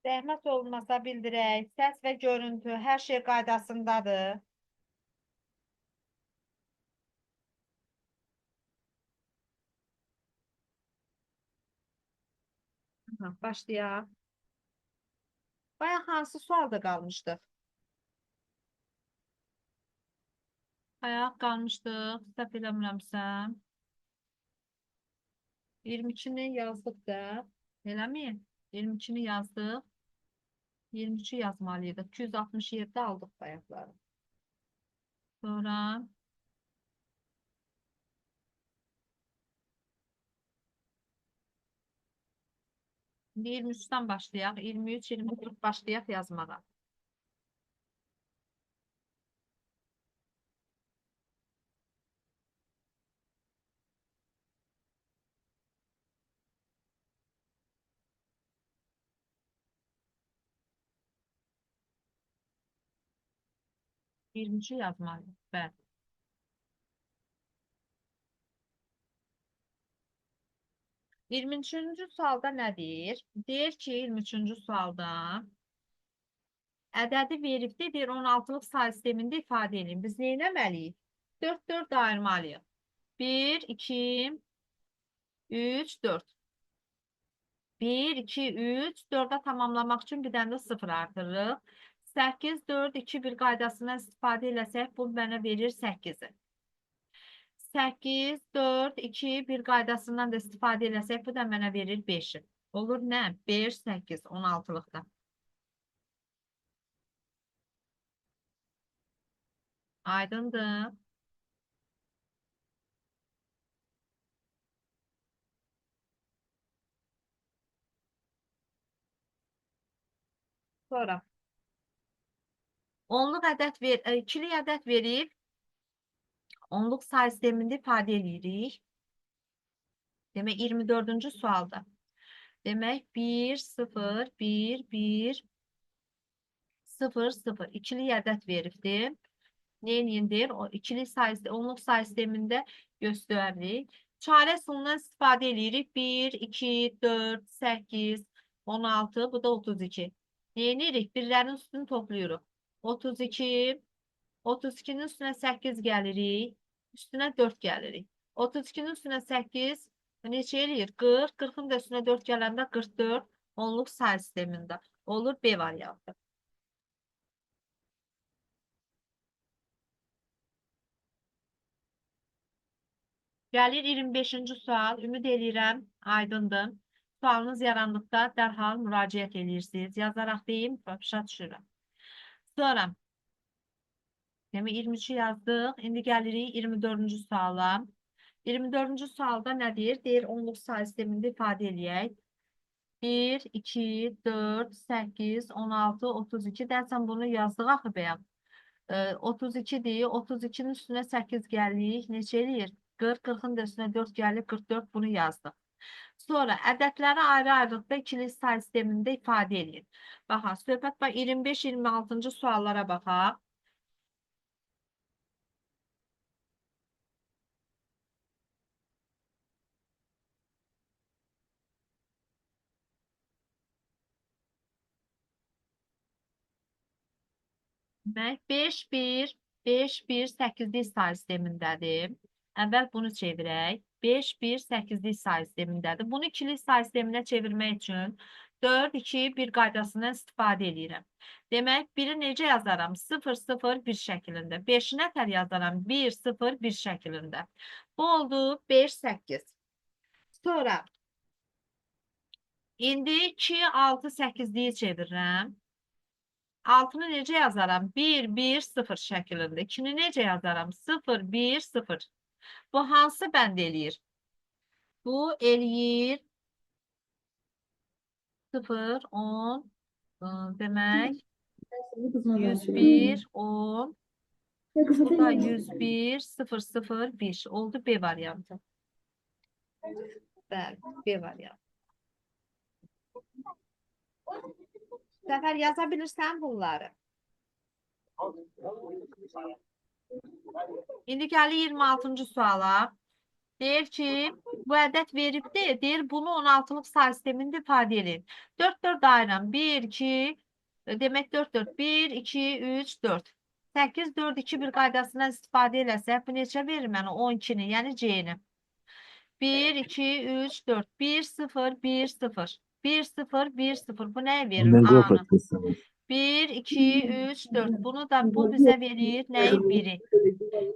Zəhmət olmasa bildirək. Səs və görüntü hər şey qaydasındadır. Aha, başlayaq. Bayaq hansı sualda qalmışdıq? Bayaq qalmışdıq. Səhv eləmirəmsə. 22-ni yazdıq da. Eləmi? 22-ni yazdıq. 23-ü yazmalıydıq. 267 aldıq bayaqları. Sonra 23-dən başlayaq. 23, 24 başlayaq yazmağa. Birinci yazmalıyıq. Bəli. 23-cü sualda nə deyir? Deyir ki, 23-cü sualda ədədi veribdir, deyir 16-lıq say sistemində ifadə edin. Biz nə etməliyik? 4 ayırmalıyıq. 1, 2, 3, 4. 1, 2, 3, 4'ə tamamlamaq üçün bir dənə də 0 artırırıq. 8, 4, 2, 1 qaydasından istifadə eləsək, bu mənə verir 8'i. 8, 4, 2, 1 qaydasından da istifadə eləsək, bu da mənə verir 5'i. Olur nə? 5, 8, 16'lıqda. Aydındır. Sonra onluq ədəd ikili ədəd verib, onluq say sistemində ifadə edirik. Demək 24-cü sualda. Demək 1, 0, 1, 1, 0, 0. İkili ədəd veribdir. Neyindir? O ikili say, onluq say sistemində göstəririk. Çarə üsulundan istifadə edirik. 1, 2, 4, 8, 16, bu da 32. Neyinirik? Birlərin üstünü toplayırıq. 32, 32'nin üstünə 8 gəlirik. Üstünə 4 gəlirik. 32'nin üstünə 8 neçə eləyir? 40. 40'ın da üstünə 4 gələndə 44 onluq say sistemində. Olur B variantı. Gəlir 25-ci sual. Ümid eləyirəm, aydındır. Sualınız yarandıqda dərhal müraciət edirsiniz. Yazaraq deyim, başa düşürəm. Sonra, demək 23'ü yazdıq. İndi gəlirik 24-cü suala. 24-cü sualda nə deyir? Deyir, onluq say sistemində ifadə eləyək. 1, 2, 4, 8, 16, 32. Dərsən bunu yazdıq axı bəyəm. 32-dir. 32'nin üstünə 8 gəlirik. Neçə eləyir? 40, 40'ın da üstünə 4 gəlir. 44 bunu yazdıq. Sonra ədədləri ayrı-ayrılıqda ikili say sistemində ifadə edilir. Baxaq, söhbət var 25-26-cı suallara baxaq. Demək, 5, 1, 5, 1, 8'lik say sistemindədir. Əvvəl bunu çevirək. 5, 1, 8'lik say sistemindədir. Bunu ikili say sisteminə çevirmək üçün 4, 2, 1 qaydasından istifadə edirəm. Demək, 1'i necə yazaram? 0, 0, 1 şəklində. 5'i nətər yazaram? 1, 0, 1 şəklində. Bu oldu 5, 8. Sonra, indi 2, 6, 8'liyi çevirirəm. 6'nı necə yazaram? 1, 1, 0 şəklində. 2'ni necə yazaram? 0, 1, 0. Bu hansı bənd eləyir? Bu eləyir 0, 10, demək 101, 10. Bu da 101, 0, 0, 1. Oldu B variantı. Bəli, B variantı. Səfər yaza bilirsən bunları. İndi gəlir 26-cı suala. Deyir ki, bu ədəd veribdir. Deyir, bunu 16-lıq say sistemində ifadə edin. 4, 4 ayıram. 1, 2, demək 4, 4, 1, 2, 3, 4. 8, 4, 2, 1 qaydasından istifadə eləsək, bu neçə verir mənə? 12-ni, yəni C-ni. 1, 2, 3, 4. 1, 0, 1, 0. 1, 0, 1, 0. Bu nəyə verir? Ondan cevap A-nı. atıyorsunuz. 1, 2, 3, 4. Bunu da bu bizə verir. Nəyi? 1'i.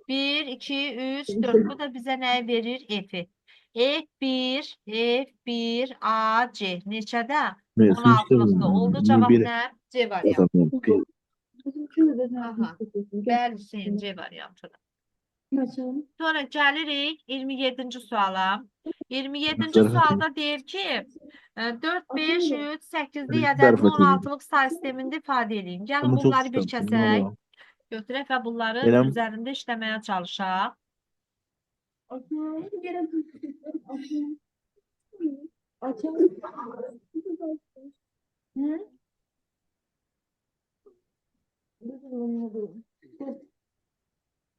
1, 2, 3, 4. Bu da bizə nəyi verir? F'i. F1, F1, A, C. Neçədə? Mevzu işte 16'lıqda. Oldu. Cavab bir nə? C variantı. adamın Aha. Bəli, Hüseyin, C variantıdır. Sonra gəlirik 27-ci suala. 27-ci zarf atayım. sualda deyir ki, 4, 5, 3, 8'li Bir ədədini zarf atayım. 16-lıq say sistemində ifadə edin. Gəlin Ama çok bunları bir sıkıntı. Ne kəsək, oluyor? götürək və bunların Benim üzərində işləməyə çalışaq.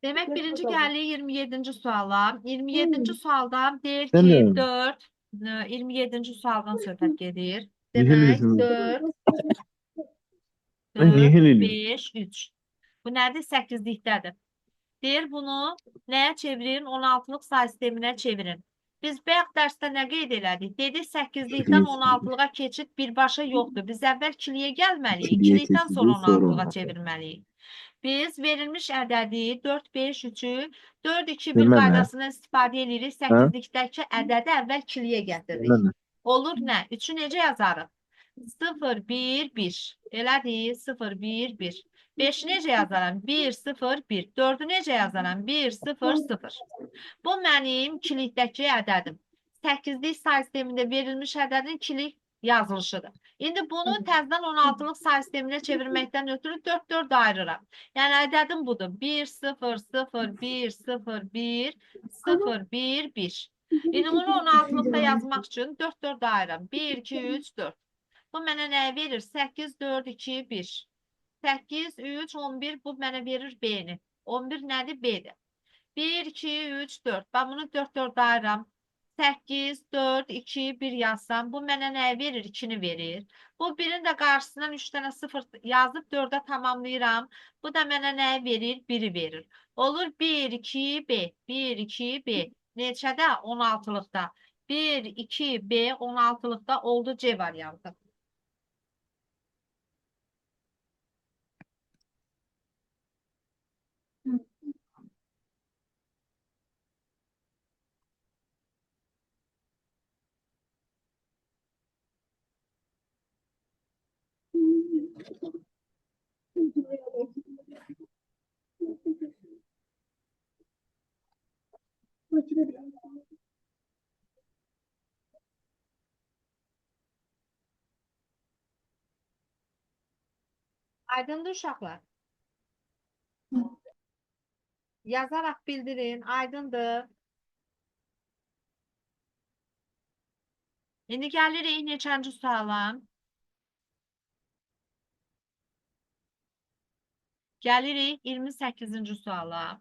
Demək, birinci gəlirik 27-ci suala. 27-ci sualda deyir sen ki, de 4, 27-ci sualdan söhbət gedir. niye Demək, biliyorsun? 4, Ay niye 4, helali? 5, 3. Bu nədir? 8-likdədir. Deyir, bunu nəyə çevirin? 16-lıq say sisteminə çevirin. Biz bayaq dərsdə nə qeyd elədik? Dedik, 8-likdən 16-lığa keçid birbaşa yoxdur. Biz əvvəl 2-liyə gəlməliyik. İkiliye 2-likdən sonra çekildi sonra 16-lığa 16. çevirməliyik. Biz verilmiş ədədi 4, 5, 3'ü 4, 2, 1 Bilmem ne. qaydasından istifadə edirik. Ha? 8-likdəki ədədi əvvəl 2-liyə gətiririk. Bilmem ne. Olur nə? 3'ü necə yazarıq? 0, 1, 1. Elədir? 0, 1, 1. 5'i necə yazaram? 1, 0, 1. 4'ü necə yazaram? 1, 0, 0. Bu mənim ikilikdəki ədədim. 8'lik say sistemində verilmiş ədədin ikilik yazılışıdır. İndi bunu təzədən 16'lıq say sisteminə çevirməkdən ötürü 4, 4 ayırıram. Yəni ədədim budur. 1, 0, 0, 1, 0, 1, 0, 1, 1. İndi bunu 16'lıqda yazmaq üçün 4, 4 ayıram. 1, 2, 3, 4. Bu mənə nəyə verir? 8, 4, 2, 1. 8, 3, 11. Bu mənə verir B-ni. 11 nədir? B-dir. 1, 2, 3, 4. Ben bunu 4, 4 ayıram. 8, 4, 2, 1 yazsam. Bu mənə nəyi verir? 2'ni verir. Bu 1'in də qarşısından 3 dənə 0 yazıb 4'ə tamamlayıram. Bu da mənə nəyi verir? 1'i verir. Olur 1, 2, B. 1, 2, B. Neçədə? 16'lıqda. 1, 2, B 16'lıqda oldu C variantı. Aydındır uşaqlar. Yazarak bildirin. Aydındır. İndi gəlirik neçənci suala? Gəlirik 28-ci suala.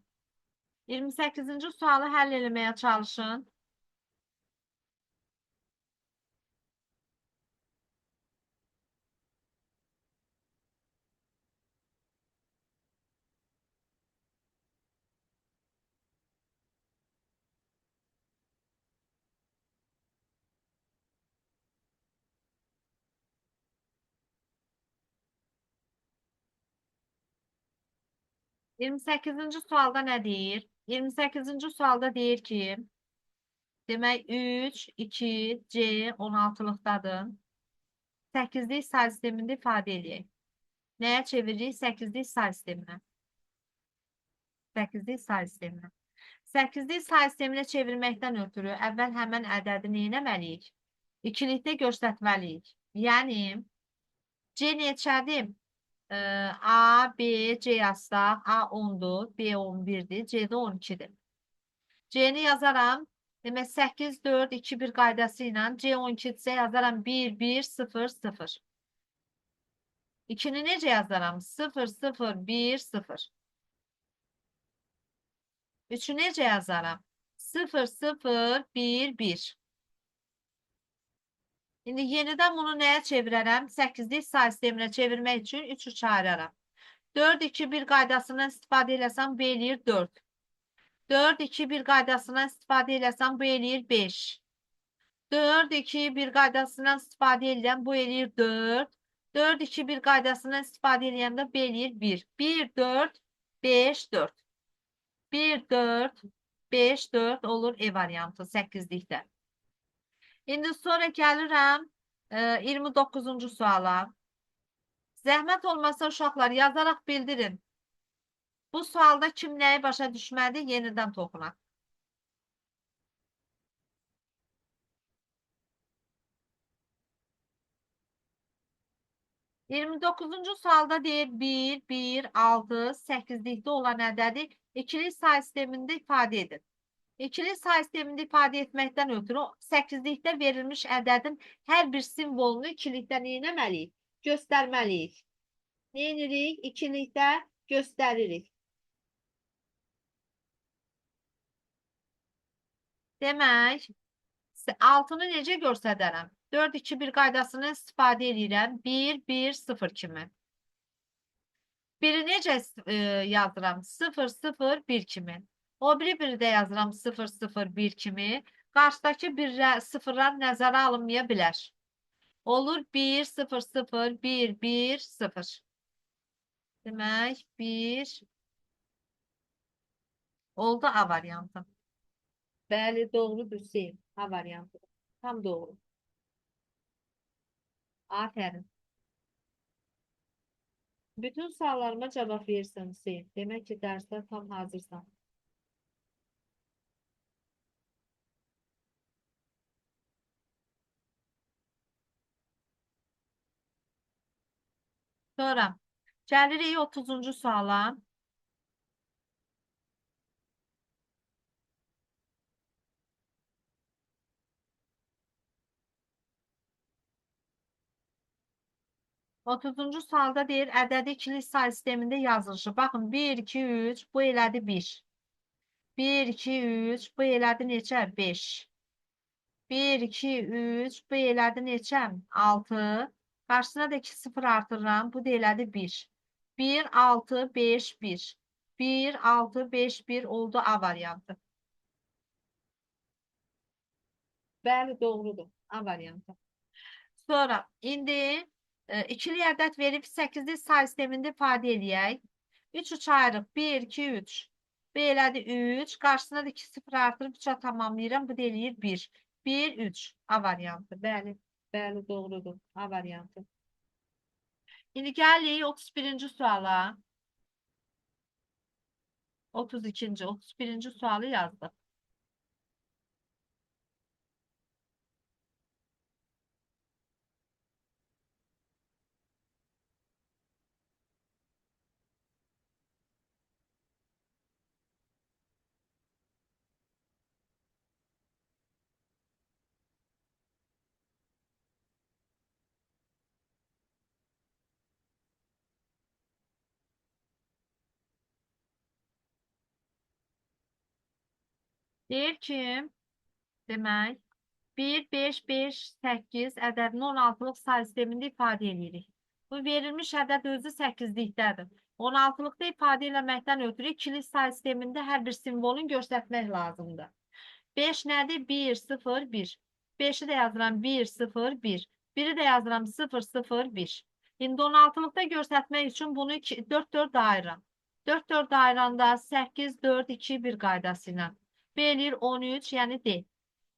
28-ci sualı həll eləməyə çalışın. Yirmi səkkizinci sualda nə deyir? 28-ci sualda deyir ki, demək 3, 2, C 16'lıqdadır. 8'lik say sistemində ifadə edək. Nəyə çeviririk? 8'lik say sisteminə. 8'lik say sisteminə. 8'lik say sisteminə çevirməkdən ötürü əvvəl həmən ədədi neynəməliyik? İkilikdə göstərməliyik. Yəni, C neçədir? A, B, C yazsaq, A 10'dur, B 11'dir, C də 12'dir. C'ni yazaram. Demək 8, 4, 2, 1 qaydası ilə C 12-dirsə yazaram 1, 1, 0, 0. 2'ni necə yazaram? 0, 0, 1, 0. 3'ü necə yazaram? 0, 0, 1, 1. İndi yenidən bunu nəyə çevirərəm? 8'lik say sisteminə çevirmək üçün 3'ü çağıraram. 4, 2, 1 qaydasından istifadə eləsəm, bu eləyir 4. 4, 2, 1 qaydasından istifadə eləsəm, bu eləyir 5. 4, 2, 1 qaydasından istifadə edirəm, bu eləyir 4. 4, 2, 1 qaydasından istifadə edəndə bu eləyir 1. 1, 4, 5, 4. 1, 4, 5, 4 olur E variantı 8'likdə. İndi sonra gəlirəm 29-cu suala. Zəhmət olmasa uşaqlar yazaraq bildirin. Bu sualda kim nəyi başa düşmədi? Yenidən toxunaq. Iyirmi doqquzuncu sualda deyir 1, 1, 6, 8'likdə olan ədədi ikili say sistemində ifadə edin. İkili say sistemində ifadə etməkdən ötürü 8'likdə verilmiş ədədin hər bir simvolunu ikilikdə nə etməliyik? Göstərməliyik. Nə edirik? İkilikdə göstəririk. Demək, 6'nı necə göstərərəm? 4, 2, 1 qaydasını istifadə edirəm. 1, 1, 0 kimi. 1'i necə yazıram? 0, 0, 1 kimi. O biri də yazıram 0, 0, 1 kimi. Qarşıdakı 0'lar nəzərə alınmaya bilər. Olur 1, 0, 0, 1, 1, 0. Demək 1 oldu A variantı. Bəli, doğrudur Hüseyin. A variantı. Tam doğru. Aferin. Bütün suallarıma cevap verirsən Hüseyin. Demək ki, dərsdə tam hazırsan. Sonra gəlirik 30-cu suala. Otuzuncu sualda deyir, ədədi ikili say sistemində yazılışı. Baxın, 1, 2, 3, bu elədi 1. 1, 2, 3, bu elədi neçə? 5. 1, 2, 3, bu elədi neçə? 6. Qarşısına da 2 0 artırıram, bu da elədi 1. 1, 6, 5, 1. 1, 6, 5, 1 oldu A variantı. Bəli, doğrudur. A variantı. Sonra indi ikili ədəd verib 8'li say sistemində ifadə eləyək. 3'ü çağırıq. 1, 2, 3. B elədi 3. Qarşısına da 2 0 artırıb 3'ə tamamlayıram. Bu da eləyir 1. 1, 3. A variantı. Bəli, bəli doğrudur. A variantı. İndi gəlirik 31-ci suala. 32-ci, 31-ci sualı yazdıq. Deyir ki, demək, 1, 5, 5, 8 ədədini 16'lıq say sistemində ifadə edirik. Bu verilmiş ədəd özü 8'likdədir. 16'lıqda ifadə eləməkdən ötürü ikili say sistemində hər bir simvolun göstərmək lazımdır. 5 nədir? 1, 0, 1. 5'i də yazıram 1, 0, 1. 1'i də yazıram 0, 0, 1. İndi 16'lıqda göstərmək üçün bunu 4, 4 ayıram. 4, 4 ayıranda 8, 4, 2, 1 qaydası ilə. Belir 13, yəni D.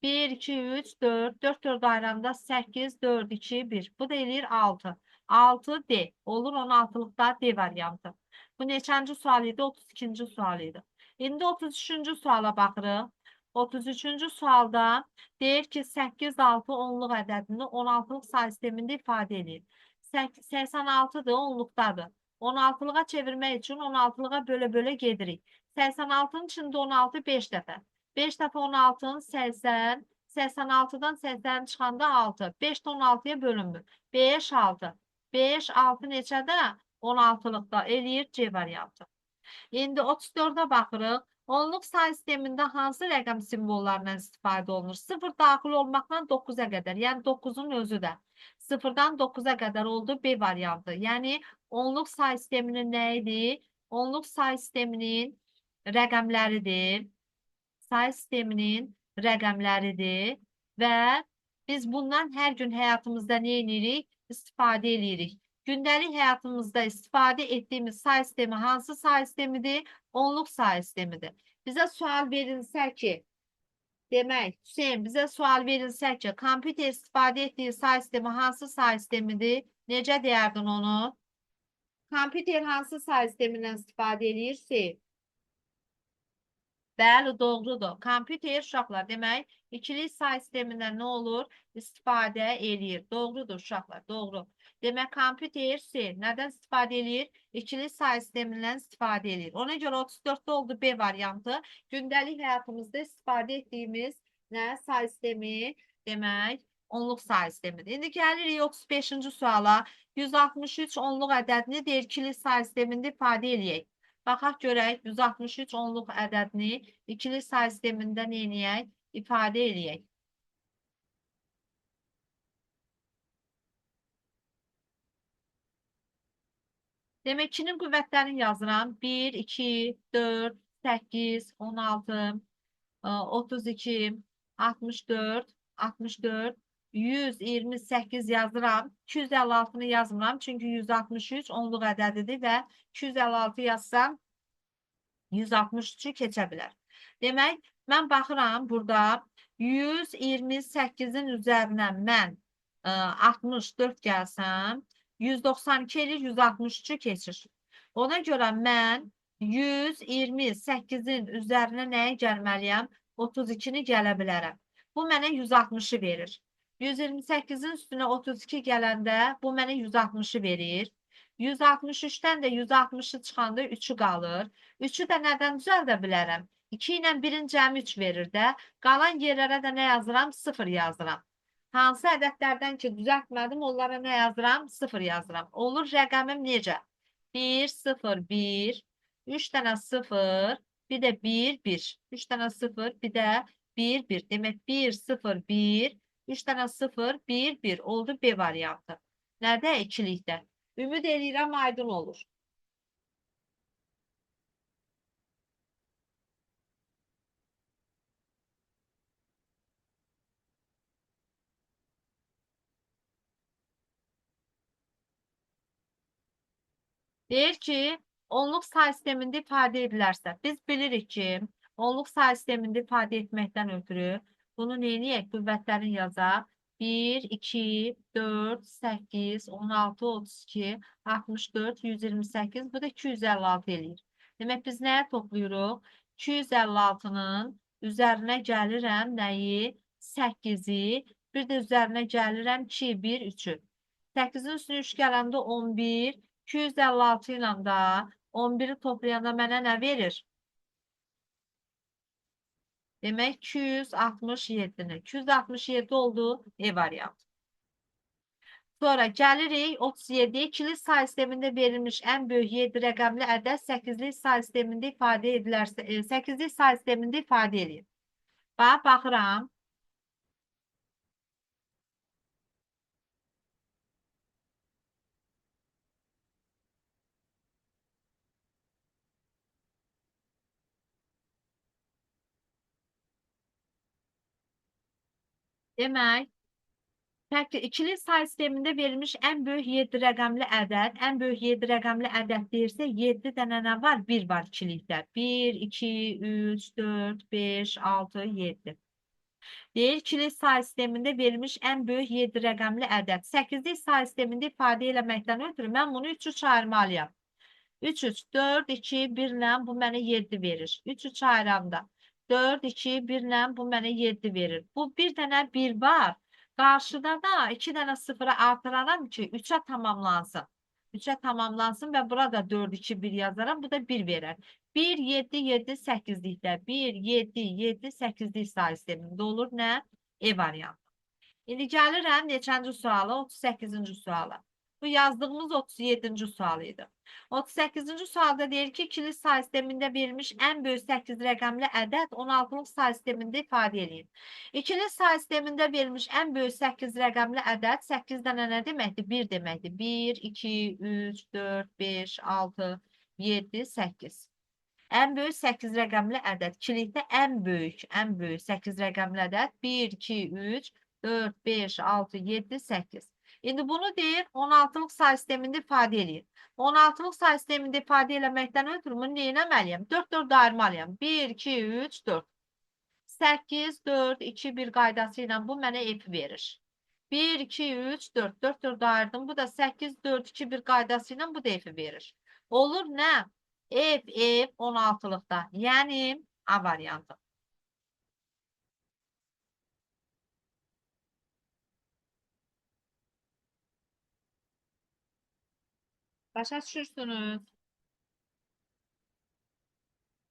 1, 2, 3, 4. 4, 4 ayıranda 8, 4, 2, 1. Bu da eləyir 6. 6 D. Olur 16'lıqda D variantı. Bu neçənci sual idi? 32-ci sual idi. İndi 33-cü suala baxırıq. 33-cü sualda deyir ki, 8, 6 onluq ədədini 16'lıq say sistemində ifadə edir. 86-dır, onluqdadır. 16'lığa çevirmək üçün 16'lığa bölə-bölə gedirik. 86'nın içində 16 5 dəfə. 5 dəfə 16'nın 80, 86'dan 80 çıxanda 6. 5 də 16'ya bölünmür. 5, 6. 5, 6 neçədə? 16'lıqda eləyir C variantı. İndi 34'ə baxırıq. Onluq say sistemində hansı rəqəm simvollarından istifadə olunur? 0 daxil olmaqla 9-a qədər. Yəni 9-un özü də. 0-dan 9-a qədər oldu B variantı. Yəni onluq say sisteminin nə idi? Onluq say sisteminin rəqəmləridir. Say sisteminin rəqəmləridir və biz bundan hər gün həyatımızda nə edirik? İstifadə edirik. Gündəlik həyatımızda istifadə etdiyimiz say sistemi hansı say sistemidir? Onluq say sistemidir. Bizə sual verilsə ki, demək, Hüseyin, bizə sual verilsə ki, kompüter istifadə etdiyi say sistemi hansı say sistemidir? Necə deyərdin onu? Kompüter hansı say sistemindən istifadə edir? Hüseyin? Bəli, doğrudur. Kompüter uşaqlar demək, ikili say sistemindən nə olur? İstifadə eləyir. Doğrudur uşaqlar, doğru. Demək, kompüter nədən istifadə eləyir? İkili say sistemindən istifadə eləyir. Ona görə 34'də oldu B variantı. Gündəlik həyatımızda istifadə etdiyimiz nə? Say sistemi demək, onluq say sistemidir. İndi gəlirik 35-ci suala. 163 onluq ədədini də ikili say sistemində ifadə eləyək. Baxaq görək 163 onluq ədədini ikili say sistemində neyniyək? İfadə eləyək. Demək, 2-nin qüvvətlərini yazıram. 1, 2, 4, 8, 16, 32, 64, 64, 128 yazıram. 256'nı yazmıram. Çünki 163 onluq ədədidir və 256 yazsam 163'ü keçə bilər. Demək, mən baxıram burada 128'in üzərinə mən 64 gəlsəm, 192 edir, 163'ü keçir. Ona görə mən 128'in üzərinə nəyə gəlməliyəm? 32'ni gələ bilərəm. Bu mənə 160'ı verir. 128'in üstünə 32 gələndə bu mənə 160'ı verir. 163'dən də 160'ı çıxanda 3'ü qalır. 3'ü də nədən düzəldə bilərəm? 2 ilə 1'in cəmi 3 verir də. Qalan yerlərə də nə yazıram? 0 yazıram. Hansı ədədlərdən ki düzəltmədim, onlara nə yazıram? 0 yazıram. Olur rəqəmim necə? 1, 0, 1, 3 dənə 0, bir də 1, 1. 3 dənə 0, bir də 1, 1. Demək 1, 0, 1, 3 dənə 0, 1, 1. Oldu B variantı. Nədə? İkilikdə. Ümid edirəm aydın olur. Deyir ki, onluq say sistemində ifadə edilərsə, biz bilirik ki, onluq say sistemində ifadə etməkdən ötürü bunu neyniyək? Qüvvətlərini yazaq. 1, 2, 4, 8, 16, 32, 64, 128, bu da 256 eləyir. Demək, biz nəyə toplayırıq? 256'nın üzərinə gəlirəm nəyi? 8'i, bir də üzərinə gəlirəm 2, 1, 3'ü. 8'in üstünə 3 gələndə 11, 256 ilə də 11'i toplayanda mənə nə verir? Demək 267'ni. 267 oldu E variantı. Sonra gəlirik 37. İkili say sistemində verilmiş ən böyük 7 rəqəmli ədəd 8'lik say sistemində ifadə edilərsə, 8'lik say sistemində ifadə edir. Baxıram. Demək, ikili say sistemində verilmiş ən böyük 7 rəqəmli ədəd, ən böyük 7 rəqəmli ədəd deyirsə, 7 dənə nə var? 1 var ikilikdə. 1, 2, 3, 4, 5, 6, 7. Deyir, ikili say sistemində verilmiş ən böyük 7 rəqəmli ədəd. 8'lik say sistemində ifadə eləməkdən ötürü mən bunu 3-3 ayırmalıyam. 3, 3, 4, 2, 1 ilə bu mənə 7 verir. 3, 3 ayıramda. 4, 2, 1 ilə bu mənə 7 verir. Bu bir dənə 1 var. Qarşıda da 2 dənə 0'ı artıraram ki 3'ə tamamlansın. 3'ə tamamlansın və burada 4, 2, 1 yazaram. Bu da 1 verər. 1, 7, 7, 8'likdə. 1, 7, 7, 8'lik say sistemində olur. Nə? E variantı. İndi gəlirəm neçənci suala? 38-ci suala. Bu yazdığımız 37. sual idi. 38. sualda deyir ki, ikili say sistemində verilmiş ən böyük 8 rəqəmli ədəd 16-lıq say sistemində ifadə edin. İkili say sistemində verilmiş ən böyük 8 rəqəmli ədəd 8 dənə nə deməkdir? 1 deməkdir. 1, 2, 3, 4, 5, 6, 7, 8. Ən böyük 8 rəqəmli ədəd. İkilikdə ən böyük 8 rəqəmli ədəd 1, 2, 3, 4, 5, 6, 7, 8. İndi bunu deyir 16-lıq say sistemində ifadə edir. 16-lıq say sistemində ifadə eləməkdən ötürü bunu neynəməliyəm? 4 ayırmalıyam. 1, 2, 3, 4. 8, 4, 2, 1 qaydası ilə bu mənə f verir. 1, 2, 3, 4. 4 ayırdım. Bu da 8, 4, 2, 1 qaydası ilə bu da f verir. Olur nə? F 16'lıkta. Yani A variantı. Başa düşürsünüz.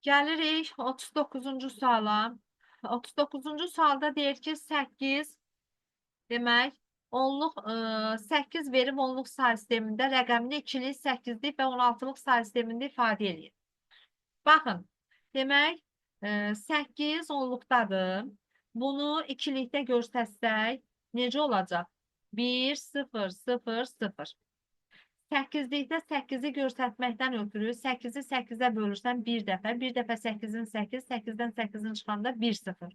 Gəlirik 39-cu suala. 39-cu sualda deyir ki 8 demək onluq 8 verib onluq say sistemində rəqəmli ikili 8'lik və 16'lıq say sistemində ifadə edir. Baxın, demək 8 onluqdadır. Bunu ikilikdə göstərsək necə olacaq? 1, 0, 0, 0. 8'likdə 8'i göstərməkdən ötürü 8'i 8'ə bölürsən bir dəfə, bir dəfə 8'in 8, 8'dən 8'in çıxanda 1, 0.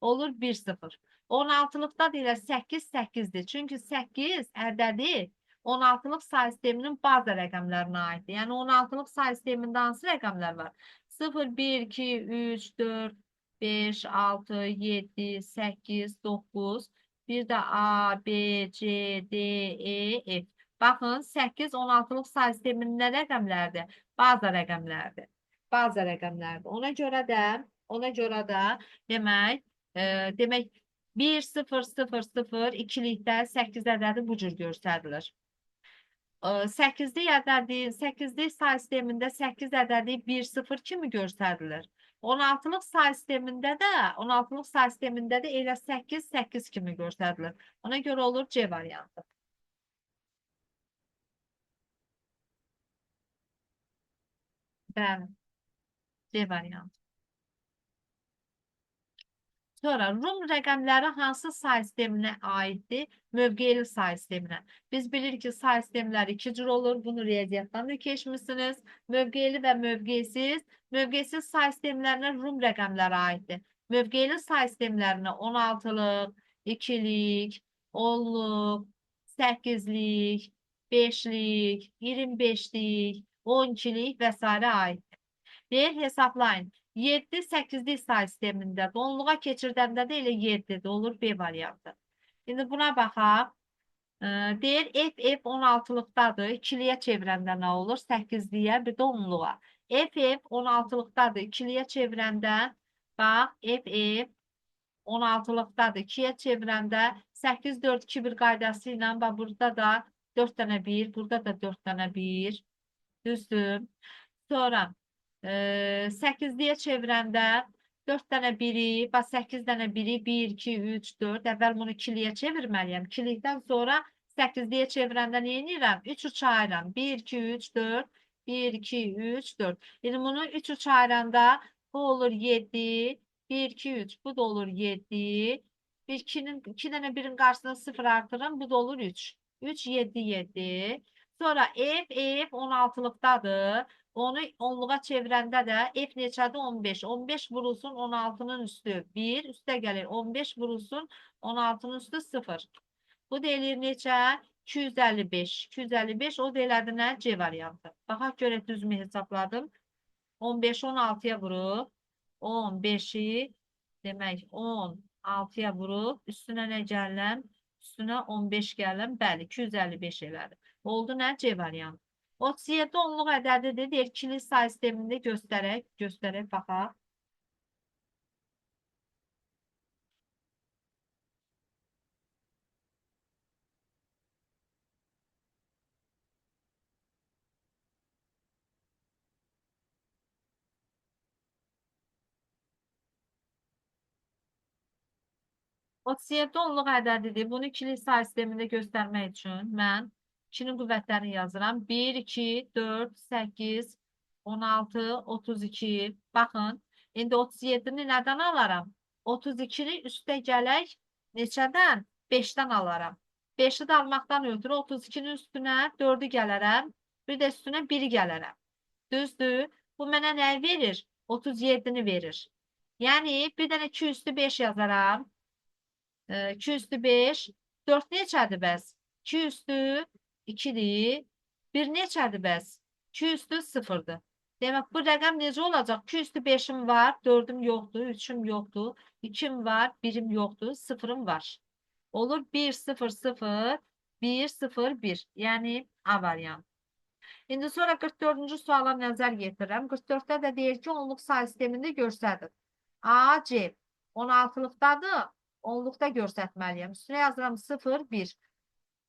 Olur 1, 0. 16'lıqda deyilər 8, 8'dir. Çünki 8 ədədi 16'lıq say sisteminin baza rəqəmlərinə aiddir. Yəni 16'lıq say sistemində hansı rəqəmlər var? 0, 1, 2, 3, 4, 5, 6, 7, 8, 9, bir də A, B, C, D, E, F. Baxın, 8 16'lıq say sisteminin nə rəqəmlərdir? Baza rəqəmlərdir. Baza rəqəmlərdir. Ona görə də demək, demək 1, 0, 0, 0 ikilikdə 8 ədədi bu cür göstərilir. 8'li ədədi, 8'li say sistemində 8 ədədi 1, 0 kimi göstərilir. 16'lıq say sistemində də elə 8, 8 kimi göstərilir. Ona görə olur C variantı. Bəli, C variantı. Sonra Rum rəqəmləri hansı say sisteminə aiddir? Mövqeyli say sisteminə. Biz bilirik ki, say sistemləri iki cür olur. Bunu riyaziyyatdan da keçmişsiniz. Mövqeyli və mövqeysiz. Mövqeysiz say sistemlərinə Rum rəqəmləri aiddir. Mövqeyli say sistemlərinə 16'lıq, 2'lik, 10'luk, 8'lik, 5'lik, 25'lik, 12'lik və s. aiddir. Deyir, hesablayın. 7, 8'lik say sistemində. Onluğa keçirdəndə də elə 7'dir. Olur B variantı. Şimdi buna baxaq. Deyir, F 16'lıqdadır. 2'liyə çevirəndə nə olur? 8'liyə, bir də onluğa. F 16'lıqdadır. 2'liyə çevirəndə, bax, F 16'lıqdadır. 2'yə çevirəndə 8, 4, 2, 1 qaydası ilə, bax, burada da 4 dənə 1, burada da 4 dənə 1. Düzdür. Sonra 8'liyə çevirəndə 4 dənə 1'i, bax 8 dənə 1'i, 1, 2, 3, 4. Əvvəl bunu 2'liyə çevirməliyəm. 2'likdən sonra 8'liyə çevirəndə nə edirəm? 3 3 ayıram. 1, 2, 3, 4. 1, 2, 3, 4. Yəni bunu 3 3 ayıranda bu olur 7. 1, 2, 3. Bu da olur 7. 2 dənə 1'in qarşısına 0 artırım. Bu da olur 3. 3, 7, 7. Sonra F 16'lıqdadır. Onu onluğa çevirəndə də F neçədir? 15. 15 vurulsun 16'nın üstü 1. Üstə gəlir 15 vurulsun 16'nın üstü 0. Bu da eləyir neçə? 255. 255 o da elədi nə? C variantı. Baxaq görək düzmü hesabladım. 15'i 16'ya vurub 15'i demək 16'ya vurub üstünə nə gələm? Üstünə 15 gələm. Bəli, 255 elədi. Oldu nə? C variantı. 37 onluq ədədidir. Deyir, ikili say sistemində göstərək, baxaq. O 37 onluq ədədidir. Bunu ikili say sistemində göstərmək üçün mən 2'nin qüvvətlərini yazıram. 1, 2, 4, 8, 16, 32. Baxın, indi 37-ni nədən alaram? 32-ni üstə gələk neçədən? 5-dən alaram. 5-i də almaqdan ötürü 32-nin üstünə 4-ü gələrəm. Bir də üstünə 1-i gələrəm. Düzdür? Bu mənə nəyi verir? 37-ni verir. Yəni, bir dənə 2 üstü 5 yazaram. 2 üstü 5. 4 neçədir bəs? 2 üstü 2-dir. 1 neçədir bəs? 2 üstü 0-dır. Demək, bu rəqəm necə olacaq? 2 üstü 5'im var, 4'üm yoxdur, 3'üm yoxdur, 2'm var, 1'im yoxdur, 0'ım var. Olur 1, 0, 0, 1, 0, 1. Yəni, A variantı. İndi sonra 44-cü suala nəzər yetirirəm. 44-də də deyir ki, onluq say sistemində göstərir. A, C 16-lıqdadır, onluqda göstərməliyəm. Üstünə yazıram 0, 1.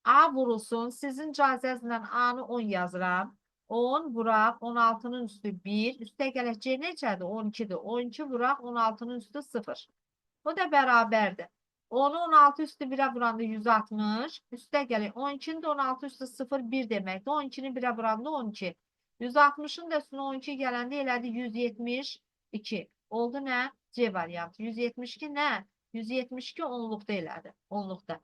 A vurulsun, sizin icazənizlə A-nı 10 yazıram. 10 vuraq, 16'nın üstü 1. Üstə gələk C neçədir? 12'dir. 12 vuraq, 16'nın üstü 0. Bu da bərabərdir. 10'u 16 üstü 1'ə vuranda 160. Üstə gələk 12'nin də 16 üstü 0, 1 deməkdir. 12'ni 1'ə vuranda 12. 160'ın da üstünə 12 gələndə elədi 172. Oldu nə? C variantı. 172 nə? 172 onluqda elədi. Onluqda.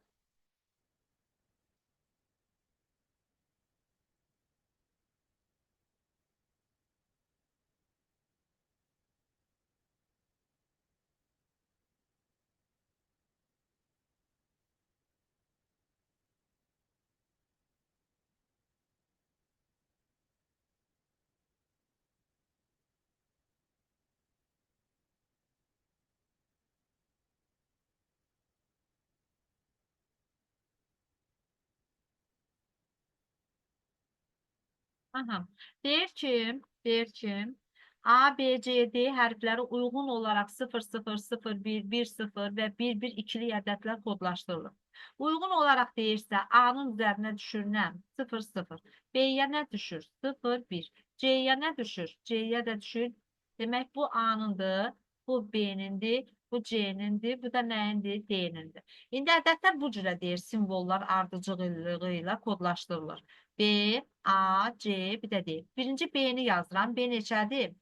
Aha. Deyir ki, A, B, C, D hərfləri uyğun olaraq 0, 0, 0, 1, 1, 0 və 1, 1 ikili ədədlər kodlaşdırılır. Uyğun olaraq deyirsə, A-nın üzərinə düşür nə? 0, 0. B-yə nə düşür? 0, 1. C-yə nə düşür? C-yə də düşür. Demək, bu A-nındır, bu B-nindir, bu C-nindir, bu da nəyindir? D-nindir. İndi ədədlər bu cürə deyir, simvollar ardıcılığı ilə kodlaşdırılır. B, A, C, bir də D. Birinci B-ni yazıram. B neçədir?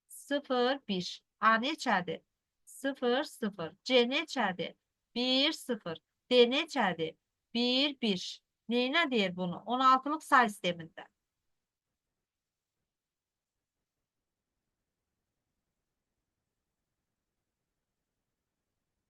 0, 1. A neçədir? 0, 0. C neçədir? 1, 0. D neçədir? 1, 1. Neyinə deyir bunu? 16'lıq say sistemində.